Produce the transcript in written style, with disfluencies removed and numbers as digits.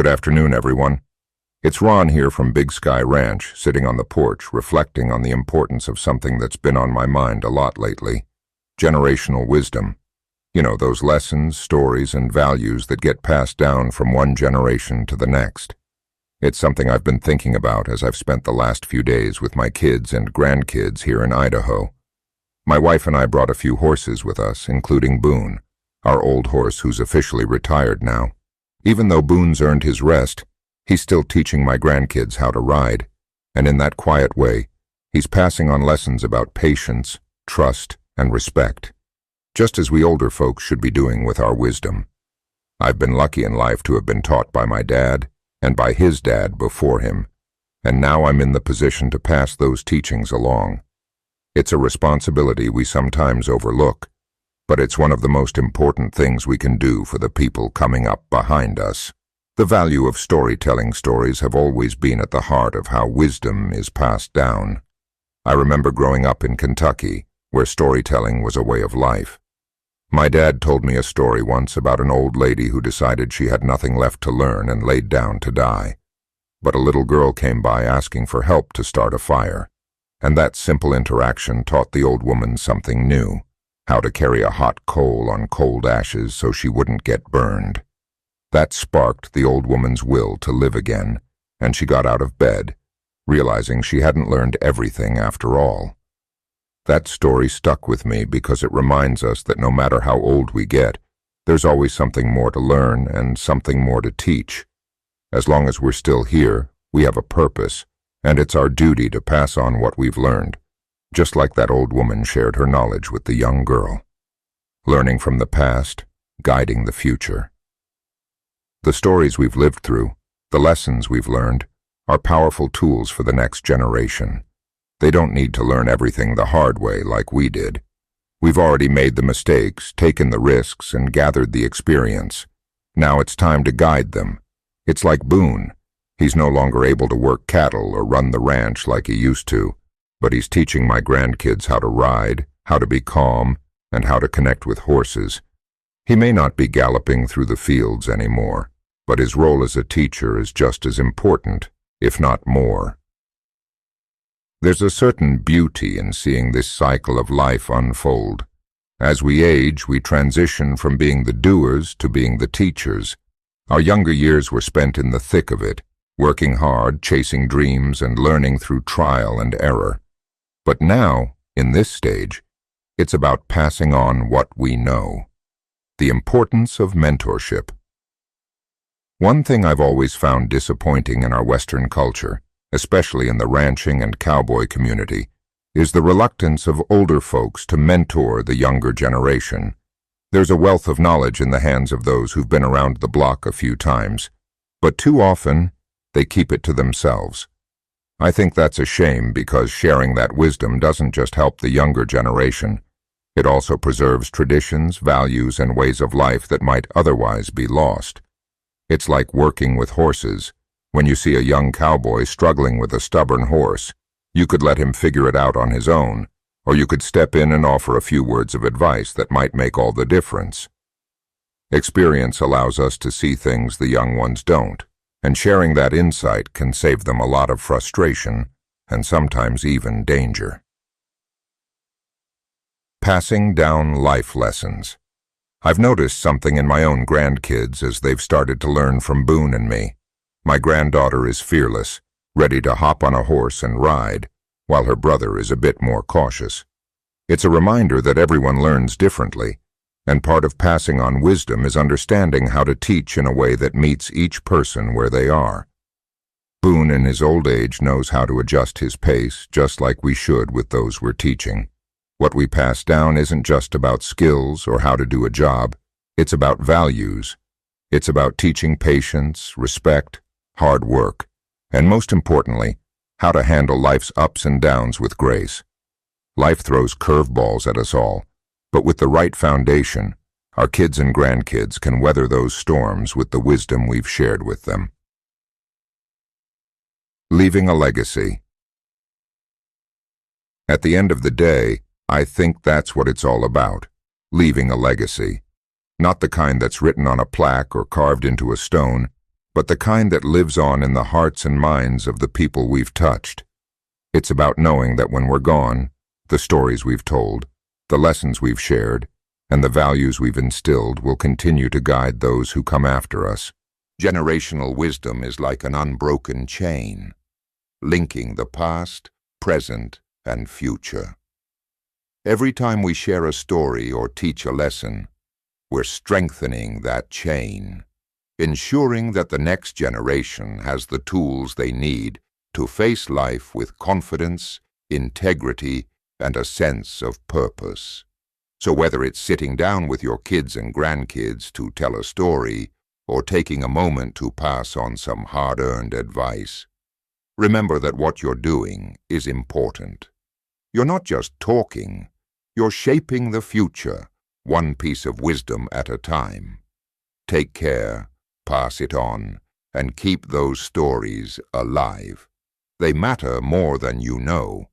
Good afternoon, everyone. It's Ron here from Big Sky Ranch, sitting on the porch, reflecting on the importance of something that's been on my mind a lot lately. Generational wisdom. You know, those lessons, stories, and values that get passed down from one generation to the next. It's something I've been thinking about as I've spent the last few days with my kids and grandkids here in Idaho. My wife and I brought a few horses with us, including Boon, our old horse who's officially retired now. Even though Boon's earned his rest, he's still teaching my grandkids how to ride, and in that quiet way, he's passing on lessons about patience, trust, and respect, just as we older folks should be doing with our wisdom. I've been lucky in life to have been taught by my dad and by his dad before him, and now I'm in the position to pass those teachings along. It's a responsibility we sometimes overlook, but it's one of the most important things we can do for the people coming up behind us. The value of storytelling stories have always been at the heart of how wisdom is passed down. I remember growing up in Kentucky, where storytelling was a way of life. My dad told me a story once about an old lady who decided she had nothing left to learn and laid down to die. But a little girl came by asking for help to start a fire, and that simple interaction taught the old woman something new: how to carry a hot coal on cold ashes so she wouldn't get burned. That sparked the old woman's will to live again, and she got out of bed, realizing she hadn't learned everything after all. That story stuck with me because it reminds us that no matter how old we get, there's always something more to learn and something more to teach. As long as we're still here, we have a purpose, and it's our duty to pass on what we've learned, just like that old woman shared her knowledge with the young girl. Learning from the past, guiding the future. The stories we've lived through, the lessons we've learned, are powerful tools for the next generation. They don't need to learn everything the hard way like we did. We've already made the mistakes, taken the risks, and gathered the experience. Now it's time to guide them. It's like Boon. He's no longer able to work cattle or run the ranch like he used to, but he's teaching my grandkids how to ride, how to be calm, and how to connect with horses. He may not be galloping through the fields anymore, but his role as a teacher is just as important, if not more. There's a certain beauty in seeing this cycle of life unfold. As we age, we transition from being the doers to being the teachers. Our younger years were spent in the thick of it, working hard, chasing dreams, and learning through trial and error. But now, in this stage, it's about passing on what we know. The importance of mentorship. One thing I've always found disappointing in our Western culture, especially in the ranching and cowboy community, is the reluctance of older folks to mentor the younger generation. There's a wealth of knowledge in the hands of those who've been around the block a few times, but too often, they keep it to themselves. I think that's a shame because sharing that wisdom doesn't just help the younger generation. It also preserves traditions, values, and ways of life that might otherwise be lost. It's like working with horses. When you see a young cowboy struggling with a stubborn horse, you could let him figure it out on his own, or you could step in and offer a few words of advice that might make all the difference. Experience allows us to see things the young ones don't, and sharing that insight can save them a lot of frustration and sometimes even danger. Passing down life lessons. I've noticed something in my own grandkids as they've started to learn from Boon and me. My granddaughter is fearless, ready to hop on a horse and ride, while her brother is a bit more cautious. It's a reminder that everyone learns differently, and part of passing on wisdom is understanding how to teach in a way that meets each person where they are. Boon in his old age knows how to adjust his pace, just like we should with those we're teaching. What we pass down isn't just about skills or how to do a job, it's about values. It's about teaching patience, respect, hard work, and most importantly, how to handle life's ups and downs with grace. Life throws curveballs at us all, but with the right foundation, our kids and grandkids can weather those storms with the wisdom we've shared with them. Leaving a legacy. At the end of the day, I think that's what it's all about, leaving a legacy. Not the kind that's written on a plaque or carved into a stone, but the kind that lives on in the hearts and minds of the people we've touched. It's about knowing that when we're gone, the stories we've told, the lessons we've shared, and the values we've instilled will continue to guide those who come after us. Generational wisdom is like an unbroken chain, linking the past, present, and future. Every time we share a story or teach a lesson, we're strengthening that chain, ensuring that the next generation has the tools they need to face life with confidence, integrity, and a sense of purpose. So whether it's sitting down with your kids and grandkids to tell a story, or taking a moment to pass on some hard-earned advice, remember that what you're doing is important. You're not just talking, you're shaping the future, one piece of wisdom at a time. Take care, pass it on, and keep those stories alive. They matter more than you know.